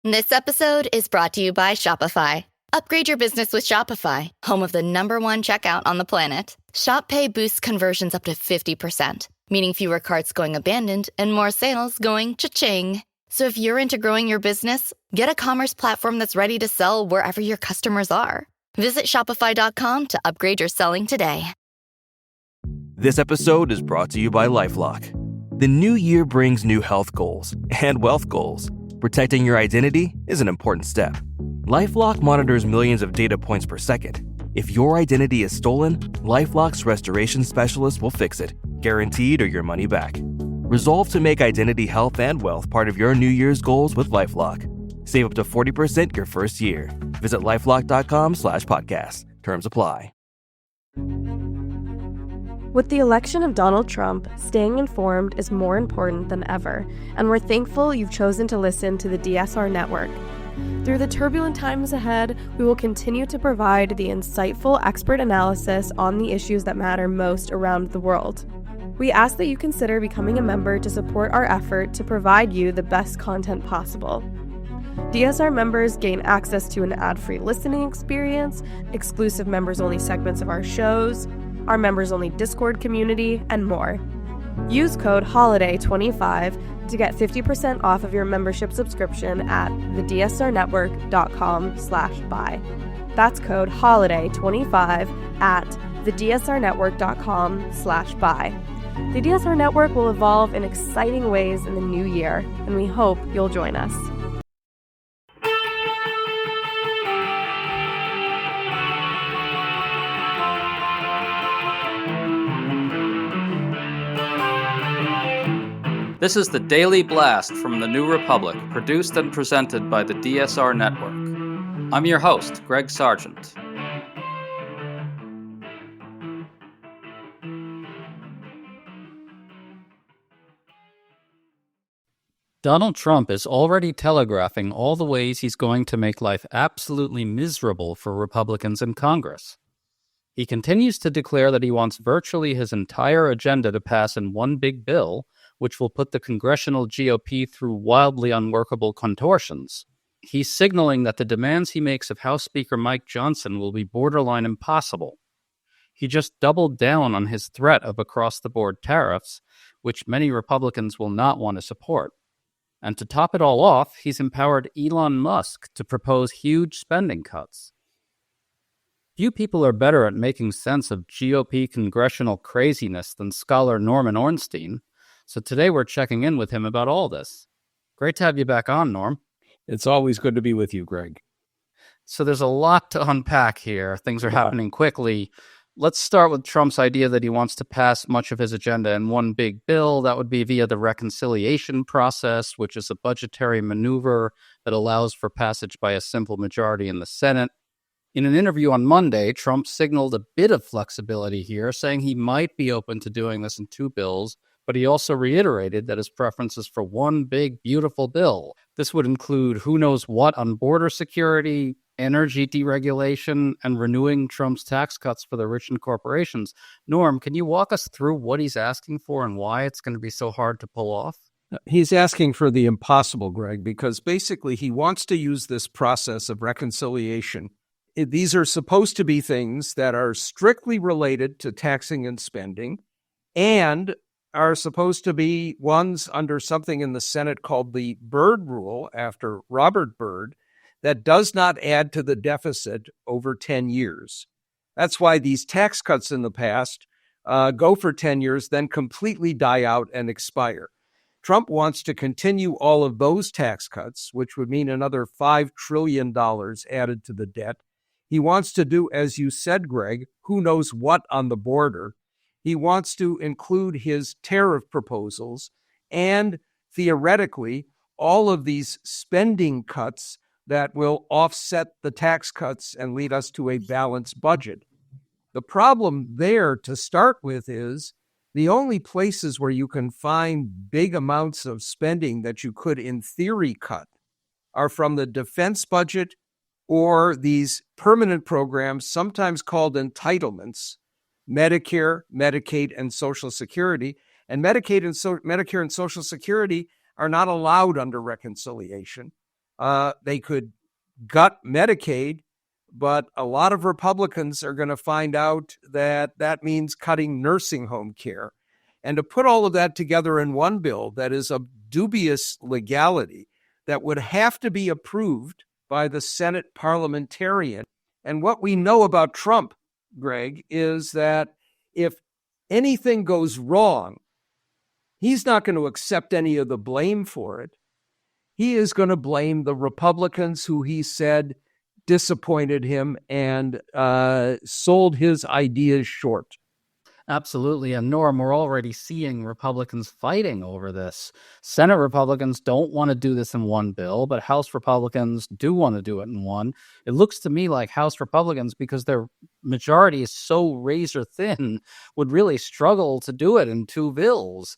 This episode is brought to you by Shopify. Upgrade your business with Shopify, home of the #1 checkout on the planet. Shop Pay boosts conversions up to 50%, meaning fewer carts going abandoned and more sales going cha-ching. So if you're into growing your business, get a commerce platform that's ready to sell wherever your customers are. Visit shopify.com to upgrade your selling today. This episode is brought to you by LifeLock. The new year brings new health goals and wealth goals. Protecting your identity is an important step. LifeLock monitors millions of data points per second. If your identity is stolen, LifeLock's restoration specialist will fix it, guaranteed or your money back. Resolve to make identity health and wealth part of your New Year's goals with LifeLock. Save up to 40% your first year. Visit LifeLock.com/podcast. Terms apply. With the election of Donald Trump, staying informed is more important than ever, and we're thankful you've chosen to listen to the DSR Network. Through the turbulent times ahead, we will continue to provide the insightful expert analysis on the issues that matter most around the world. We ask that you consider becoming a member to support our effort to provide you the best content possible. DSR members gain access to an ad-free listening experience, exclusive members-only segments of our shows, our members-only Discord community, and more. Use code HOLIDAY25 to get 50% off of your membership subscription at thedsrnetwork.com/buy. That's code HOLIDAY25 at thedsrnetwork.com/buy. The DSR Network will evolve in exciting ways in the new year, and we hope you'll join us. This is the Daily Blast from the New Republic, produced and presented by the DSR Network. I'm your host, Greg Sargent. Donald Trump is already telegraphing all the ways he's going to make life absolutely miserable for Republicans in Congress. He continues to declare that he wants virtually his entire agenda to pass in one big bill, which will put the congressional GOP through wildly unworkable contortions. He's signaling that the demands he makes of House Speaker Mike Johnson will be borderline impossible. He just doubled down on his threat of across-the-board tariffs, which many Republicans will not want to support. And to top it all off, he's empowered Elon Musk to propose huge spending cuts. Few people are better at making sense of GOP congressional craziness than scholar Norman Ornstein, so today we're checking in with him about all this. Great to have you back on, Norm. It's always good to be with you, Greg. So there's a lot to unpack here. Things are happening quickly. Let's start with Trump's idea that he wants to pass much of his agenda in one big bill. That would be via the reconciliation process, which is a budgetary maneuver that allows for passage by a simple majority in the Senate. In an interview on Monday, Trump signaled a bit of flexibility here, saying he might be open to doing this in two bills, but he also reiterated that his preference is for one big, beautiful bill. This would include who knows what on border security, energy deregulation, and renewing Trump's tax cuts for the rich and corporations. Norm, can you walk us through what he's asking for and why it's going to be so hard to pull off? He's asking for the impossible, Greg, because basically he wants to use this process of reconciliation. These are supposed to be things that are strictly related to taxing and spending and are supposed to be ones under something in the Senate called the Byrd Rule, after Robert Byrd, that does not add to the deficit over 10 years. That's why these tax cuts in the past go for 10 years, then completely die out and expire. Trump wants to continue all of those tax cuts, which would mean another $5 trillion added to the debt. He wants to do, as you said, Greg, who knows what on the border. He wants to include his tariff proposals and, theoretically, all of these spending cuts that will offset the tax cuts and lead us to a balanced budget. The problem there to start with is the only places where you can find big amounts of spending that you could, in theory, cut are from the defense budget or these permanent programs, sometimes called entitlements, Medicare, Medicaid, and Social Security. And Medicare and Social Security are not allowed under reconciliation. They could gut Medicaid, but a lot of Republicans are going to find out that that means cutting nursing home care. And to put all of that together in one bill that is of dubious legality, that would have to be approved by the Senate parliamentarian. And what we know about Trump, Greg, is that if anything goes wrong, he's not going to accept any of the blame for it. He is going to blame the Republicans who he said disappointed him and sold his ideas short. Absolutely. And Norm, we're already seeing Republicans fighting over this. Senate Republicans don't want to do this in one bill, but House Republicans do want to do it in one. It looks to me like House Republicans, because their majority is so razor thin, would really struggle to do it in two bills.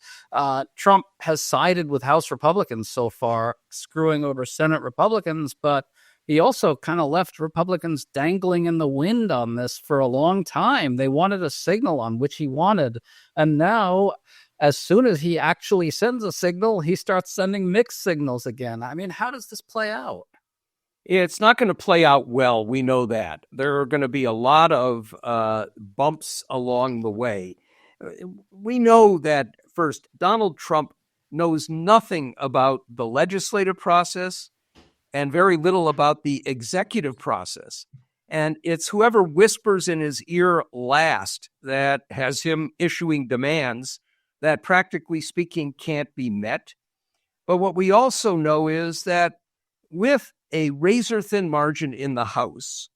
Trump has sided with House Republicans so far, screwing over Senate Republicans, but he also kind of left Republicans dangling in the wind on this for a long time. They wanted a signal on which he wanted. And now, as soon as he actually sends a signal, he starts sending mixed signals again. I mean, how does this play out? It's not going to play out well. We know that. There are going to be a lot of bumps along the way. We know that, first, Donald Trump knows nothing about the legislative process and very little about the executive process. And it's whoever whispers in his ear last that has him issuing demands that, practically speaking, can't be met. But what we also know is that with a razor-thin margin in the House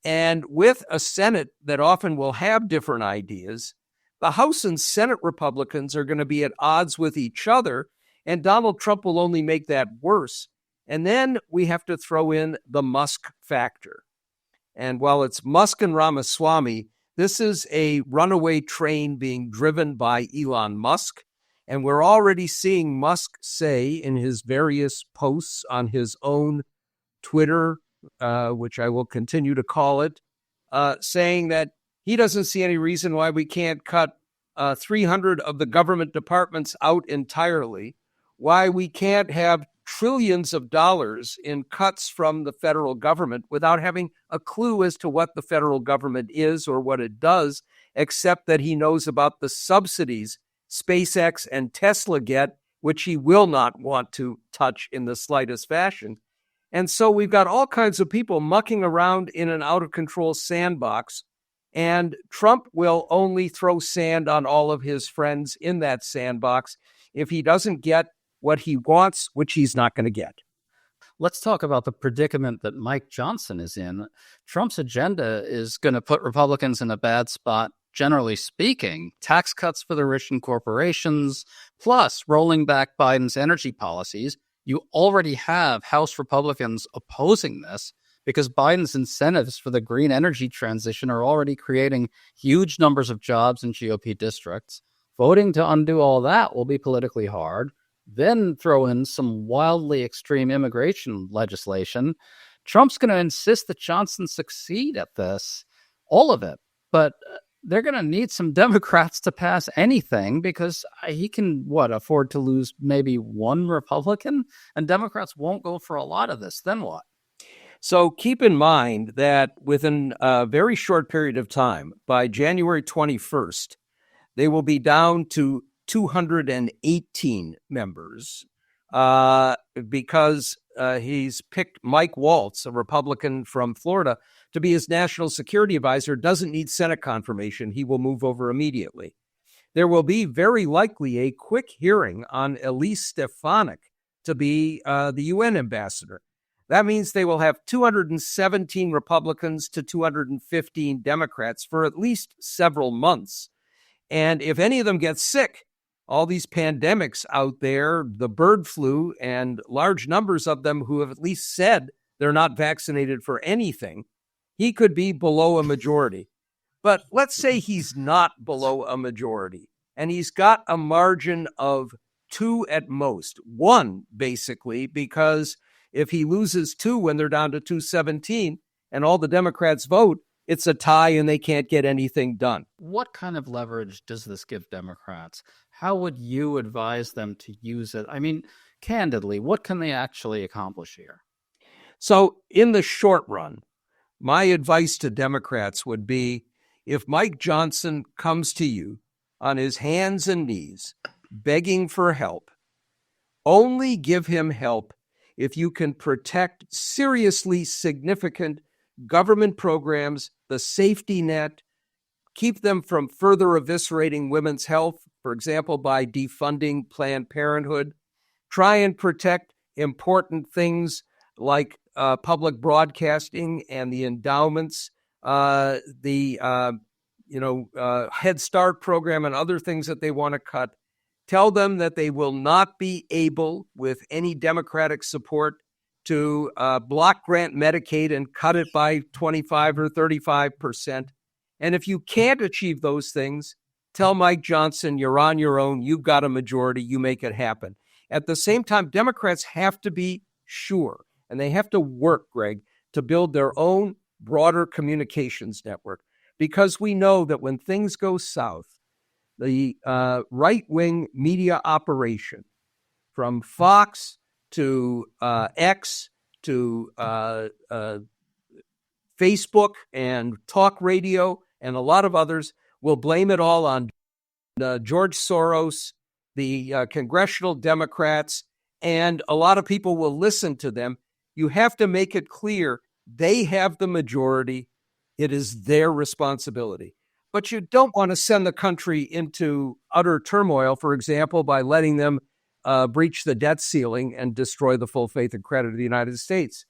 and with a Senate that often will have different ideas, the House and Senate Republicans are going to be at odds with each other, and Donald Trump will only make that worse. And then we have to throw in the Musk factor. And while it's Musk and Ramaswamy, this is a runaway train being driven by Elon Musk. And we're already seeing Musk say in his various posts on his own Twitter, which I will continue to call it, saying that he doesn't see any reason why we can't cut 300 of the government departments out entirely, why we can't have trillions of dollars in cuts from the federal government without having a clue as to what the federal government is or what it does, except that he knows about the subsidies SpaceX and Tesla get, which he will not want to touch in the slightest fashion. And so we've got all kinds of people mucking around in an out-of-control sandbox, and Trump will only throw sand on all of his friends in that sandbox if he doesn't get what he wants, which he's not going to get. Let's talk about the predicament that Mike Johnson is in. Trump's agenda is going to put Republicans in a bad spot, generally speaking. Tax cuts for the rich and corporations, plus rolling back Biden's energy policies. You already have House Republicans opposing this because Biden's incentives for the green energy transition are already creating huge numbers of jobs in GOP districts. Voting to undo all that will be politically hard. Then throw in some wildly extreme immigration legislation. Trump's going to insist that Johnson succeed at this, all of it. But they're going to need some Democrats to pass anything because he can, afford to lose maybe one Republican? And Democrats won't go for a lot of this. Then what? So keep in mind that within a very short period of time, by January 21st, they will be down to 218 members because he's picked Mike Waltz, a Republican from Florida, to be his national security advisor. Doesn't need Senate confirmation. He will move over immediately. There will be very likely a quick hearing on Elise Stefanik to be the UN ambassador. That means they will have 217 Republicans to 215 Democrats for at least several months. And if any of them get sick, all these pandemics out there, the bird flu, and large numbers of them who have at least said they're not vaccinated for anything, he could be below a majority. But let's say he's not below a majority, and he's got a margin of 2 at most. 1, basically, because if he loses 2 when they're down to 217 and all the Democrats vote, it's a tie and they can't get anything done. What kind of leverage does this give Democrats? How would you advise them to use it? I mean, candidly, what can they actually accomplish here? So in the short run, my advice to Democrats would be, if Mike Johnson comes to you on his hands and knees begging for help, only give him help if you can protect seriously significant government programs, the safety net, keep them from further eviscerating women's health, for example, by defunding Planned Parenthood. Try and protect important things like public broadcasting and the endowments, the Head Start program and other things that they want to cut. Tell them that they will not be able, with any Democratic support, to block grant Medicaid and cut it by 25 or 35%. And if you can't achieve those things, tell Mike Johnson you're on your own, you've got a majority, you make it happen. At the same time, Democrats have to be sure, and they have to work, Greg, to build their own broader communications network, because we know that when things go south, the right-wing media operation, from Fox to X to Facebook and talk radio and a lot of others, will blame it all on George Soros, the congressional Democrats, and a lot of people will listen to them. You have to make it clear they have the majority. It is their responsibility. But you don't want to send the country into utter turmoil, for example, by letting them breach the debt ceiling and destroy the full faith and credit of the United States.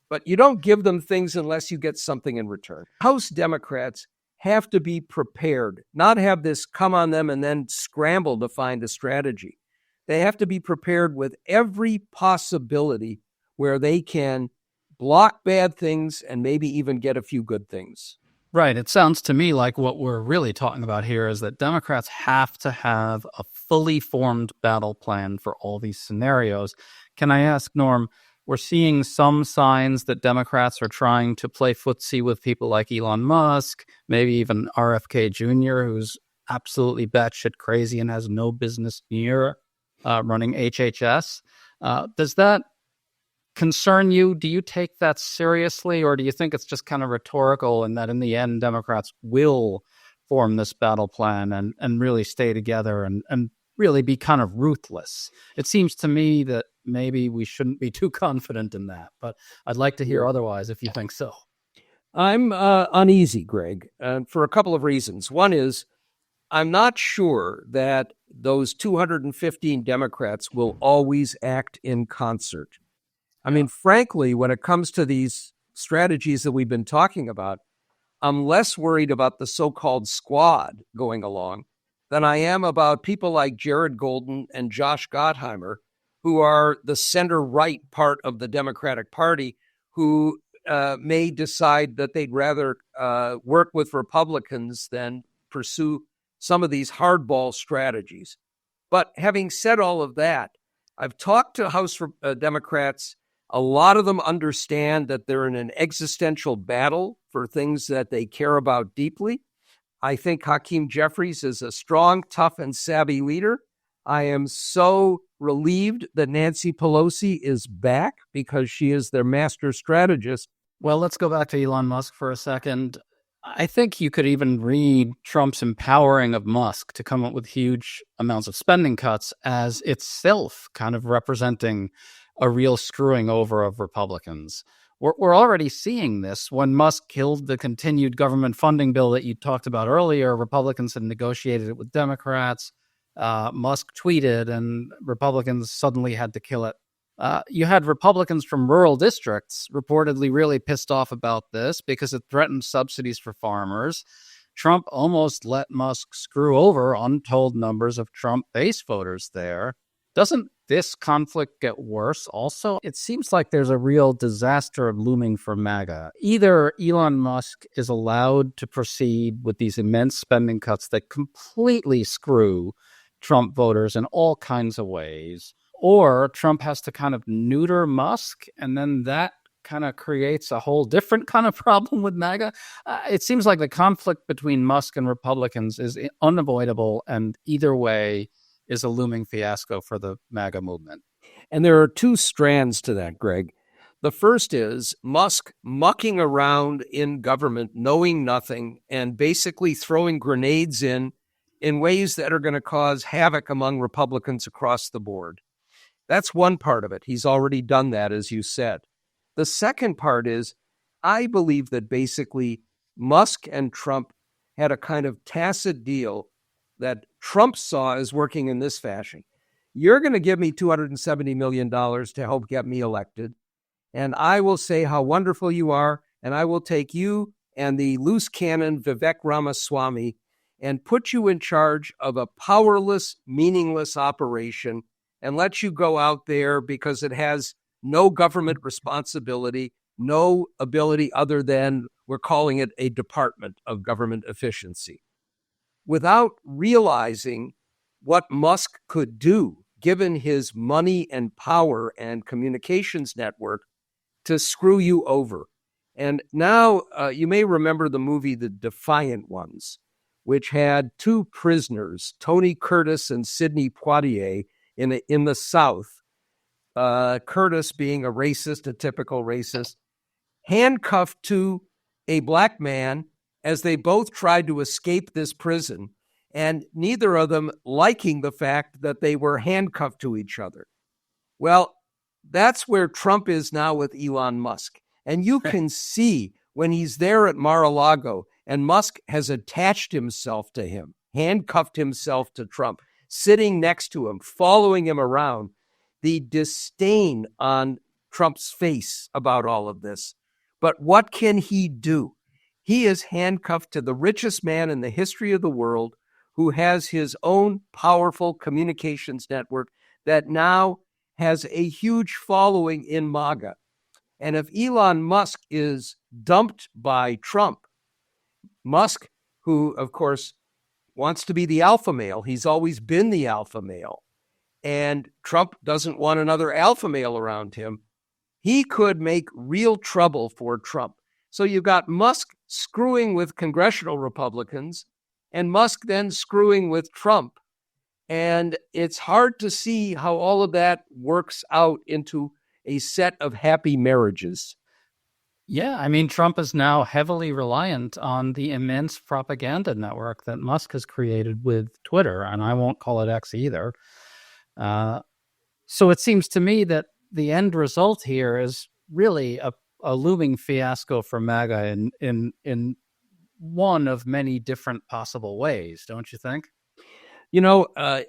But you don't give them things unless you get something in return. House Democrats have to be prepared, not have this come on them and then scramble to find a strategy. They have to be prepared with every possibility where they can block bad things and maybe even get a few good things. Right. It sounds to me like what we're really talking about here is that Democrats have to have a fully formed battle plan for all these scenarios. Can I ask, Norm, we're seeing some signs that Democrats are trying to play footsie with people like Elon Musk, maybe even RFK Jr., who's absolutely batshit crazy and has no business near running HHS. Does that concern you? Do you take that seriously, or do you think it's just kind of rhetorical and that in the end Democrats will form this battle plan and really stay together and really be kind of ruthless? It seems to me that maybe we shouldn't be too confident in that, but I'd like to hear otherwise if you think so. I'm uneasy, Greg, for a couple of reasons. One is I'm not sure that those 215 Democrats will always act in concert. I mean, frankly, when it comes to these strategies that we've been talking about, I'm less worried about the so-called squad going along than I am about people like Jared Golden and Josh Gottheimer, who are the center-right part of the Democratic Party, who may decide that they'd rather work with Republicans than pursue some of these hardball strategies. But having said all of that, I've talked to House Democrats. A lot of them understand that they're in an existential battle for things that they care about deeply. I think Hakeem Jeffries is a strong, tough, and savvy leader. I am so relieved that Nancy Pelosi is back because she is their master strategist. Well, let's go back to Elon Musk for a second. I think you could even read Trump's empowering of Musk to come up with huge amounts of spending cuts as itself kind of representing a real screwing over of Republicans. We're already seeing this. When Musk killed the continued government funding bill that you talked about earlier, Republicans had negotiated it with Democrats. Musk tweeted and Republicans suddenly had to kill it. You had Republicans from rural districts reportedly really pissed off about this because it threatened subsidies for farmers. Trump almost let Musk screw over untold numbers of Trump base voters there. Doesn't this conflict get worse also? It seems like there's a real disaster looming for MAGA. Either Elon Musk is allowed to proceed with these immense spending cuts that completely screw Trump voters in all kinds of ways, or Trump has to kind of neuter Musk, and then that kind of creates a whole different kind of problem with MAGA. It seems like the conflict between Musk and Republicans is unavoidable, and either way is a looming fiasco for the MAGA movement. And there are two strands to that, Greg. The first is Musk mucking around in government, knowing nothing, and basically throwing grenades in ways that are going to cause havoc among Republicans across the board. That's one part of it. He's already done that, as you said. The second part is, I believe that basically Musk and Trump had a kind of tacit deal that Trump saw as working in this fashion. You're going to give me $270 million to help get me elected, and I will say how wonderful you are, and I will take you and the loose cannon Vivek Ramaswamy and put you in charge of a powerless, meaningless operation and let you go out there because it has no government responsibility, no ability other than we're calling it a department of government efficiency. Without realizing what Musk could do, given his money and power and communications network, to screw you over. And now you may remember the movie The Defiant Ones, which had two prisoners, Tony Curtis and Sidney Poitier, in the South, Curtis being a racist, a typical racist, handcuffed to a black man as they both tried to escape this prison, and neither of them liking the fact that they were handcuffed to each other. Well, that's where Trump is now with Elon Musk. And you can see when he's there at Mar-a-Lago and Musk has attached himself to him, handcuffed himself to Trump, sitting next to him, following him around, the disdain on Trump's face about all of this. But what can he do? He is handcuffed to the richest man in the history of the world who has his own powerful communications network that now has a huge following in MAGA. And if Elon Musk is dumped by Trump, Musk, who, of course, wants to be the alpha male, he's always been the alpha male, and Trump doesn't want another alpha male around him, he could make real trouble for Trump. So you've got Musk screwing with congressional Republicans and Musk then screwing with Trump. And it's hard to see how all of that works out into a set of happy marriages. Yeah, I mean, Trump is now heavily reliant on the immense propaganda network that Musk has created with Twitter, and I won't call it X either. So it seems to me that the end result here is really a looming fiasco for MAGA in one of many different possible ways, don't you think? You know, I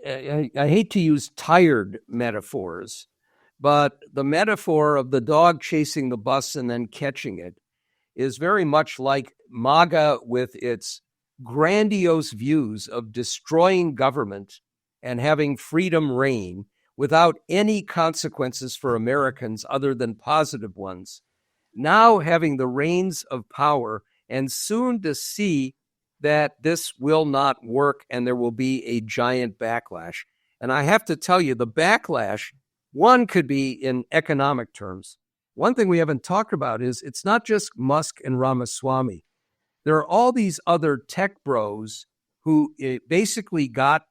hate to use tired metaphors, but the metaphor of the dog chasing the bus and then catching it is very much like MAGA with its grandiose views of destroying government and having freedom reign without any consequences for Americans other than positive ones. Now having the reins of power and soon to see that this will not work and there will be a giant backlash. And I have to tell you, the backlash, one could be in economic terms. One thing we haven't talked about is it's not just Musk and Ramaswamy. There are all these other tech bros who basically got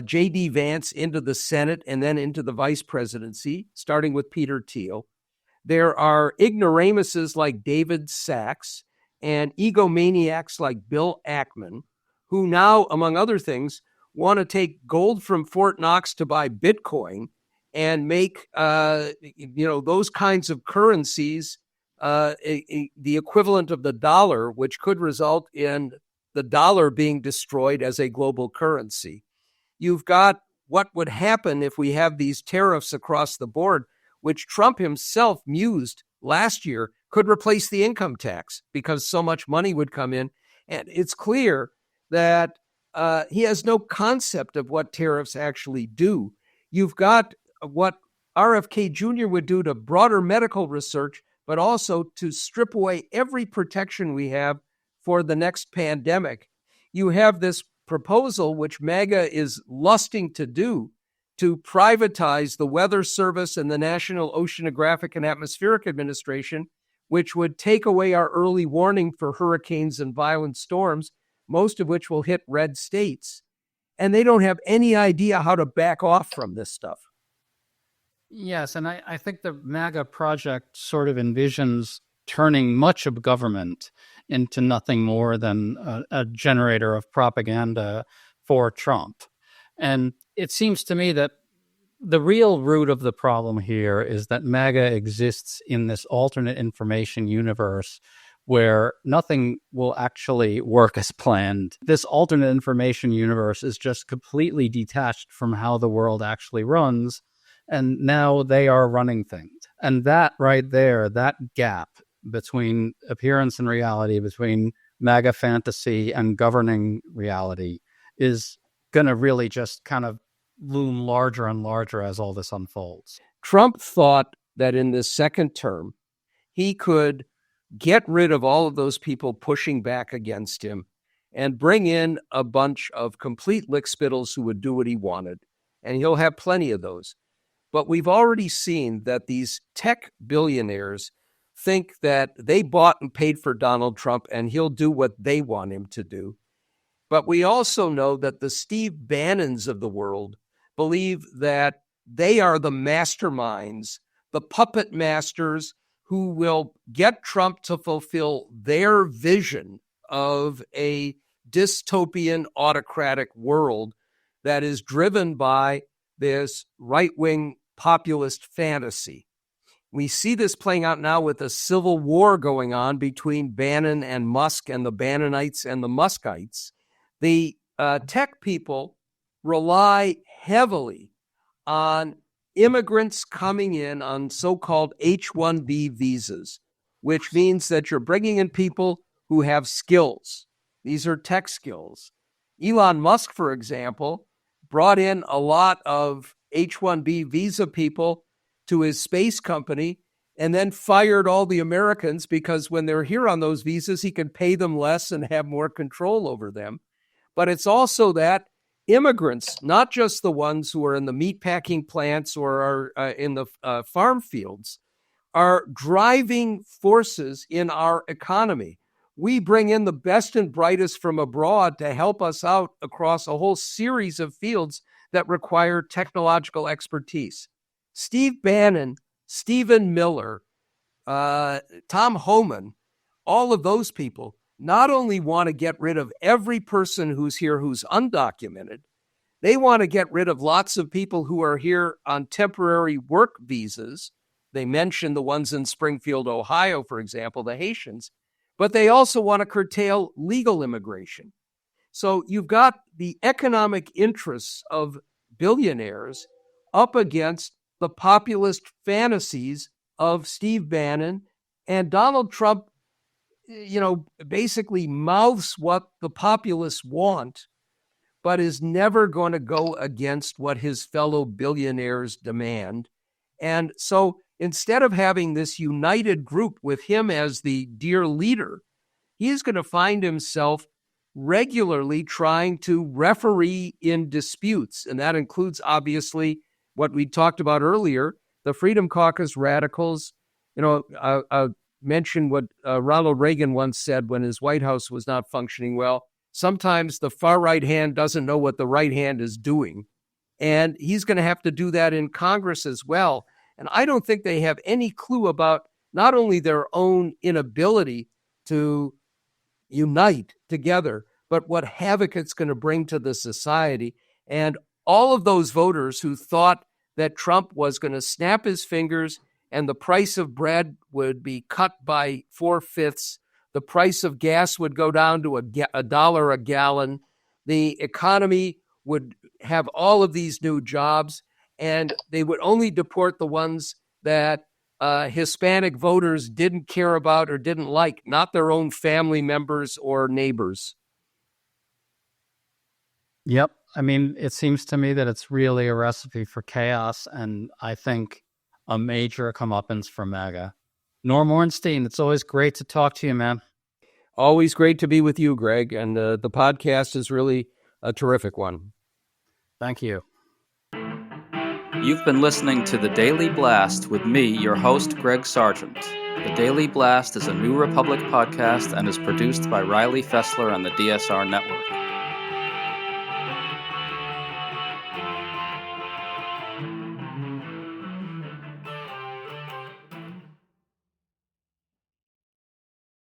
J.D. Vance into the Senate and then into the vice presidency, starting with Peter Thiel. There are ignoramuses like David Sachs and egomaniacs like Bill Ackman, who now, among other things, want to take gold from Fort Knox to buy Bitcoin and make those kinds of currencies the equivalent of the dollar, which could result in the dollar being destroyed as a global currency. You've got what would happen if we have these tariffs across the board, which Trump himself mused last year could replace the income tax because so much money would come in. And it's clear that he has no concept of what tariffs actually do. You've got what RFK Jr. would do to broader medical research, but also to strip away every protection we have for the next pandemic. You have this proposal, which MAGA is lusting to do, to privatize the Weather Service and the National Oceanographic and Atmospheric Administration, which would take away our early warning for hurricanes and violent storms, most of which will hit red states. And they don't have any idea how to back off from this stuff. Yes, and I think the MAGA project sort of envisions turning much of government into nothing more than a generator of propaganda for Trump. And it seems to me that the real root of the problem here is that MAGA exists in this alternate information universe where nothing will actually work as planned. This alternate information universe is just completely detached from how the world actually runs. And now they are running things. And that right there, that gap between appearance and reality, between MAGA fantasy and governing reality, is going to really just kind of loom larger and larger as all this unfolds. Trump thought that in this second term, he could get rid of all of those people pushing back against him and bring in a bunch of complete lickspittles who would do what he wanted. And he'll have plenty of those. But we've already seen that these tech billionaires think that they bought and paid for Donald Trump and he'll do what they want him to do. But we also know that the Steve Bannons of the world believe that they are the masterminds, the puppet masters who will get Trump to fulfill their vision of a dystopian autocratic world that is driven by this right-wing populist fantasy. We see this playing out now with a civil war going on between Bannon and Musk and the Bannonites and the Muskites. The tech people rely heavily on immigrants coming in on so-called H-1B visas, which means that you're bringing in people who have skills. These are tech skills. Elon Musk, for example, brought in a lot of H-1B visa people to his space company and then fired all the Americans because when they're here on those visas, he can pay them less and have more control over them. But it's also that immigrants, not just the ones who are in the meatpacking plants or are in the farm fields, are driving forces in our economy. We bring in the best and brightest from abroad to help us out across a whole series of fields that require technological expertise. Steve Bannon, Stephen Miller, Tom Homan, all of those people not only want to get rid of every person who's here who's undocumented, they want to get rid of lots of people who are here on temporary work visas. They mention the ones in Springfield, Ohio, for example, the Haitians, but they also want to curtail legal immigration. So you've got the economic interests of billionaires up against the populist fantasies of Steve Bannon, and Donald Trump, basically mouths what the populists want, but is never going to go against what his fellow billionaires demand. And so instead of having this united group with him as the dear leader, he's going to find himself regularly trying to referee in disputes. And that includes, obviously, what we talked about earlier, the Freedom Caucus radicals. I mentioned what Ronald Reagan once said when his White House was not functioning well. Sometimes the far right hand doesn't know what the right hand is doing. And he's going to have to do that in Congress as well. And I don't think they have any clue about not only their own inability to unite together, but what havoc it's going to bring to the society. And all of those voters who thought that Trump was going to snap his fingers and the price of bread would be cut by 4/5, the price of gas would go down to $1 a gallon, the economy would have all of these new jobs, and they would only deport the ones that Hispanic voters didn't care about or didn't like, not their own family members or neighbors. Yep. I mean, it seems to me that it's really a recipe for chaos, and I think a major comeuppance for MAGA. Norm Ornstein, it's always great to talk to you, man. Always great to be with you, Greg, and the podcast is really a terrific one. Thank you. You've been listening to The Daily Blast with me, your host, Greg Sargent. The Daily Blast is a New Republic podcast and is produced by Riley Fessler and the DSR Network.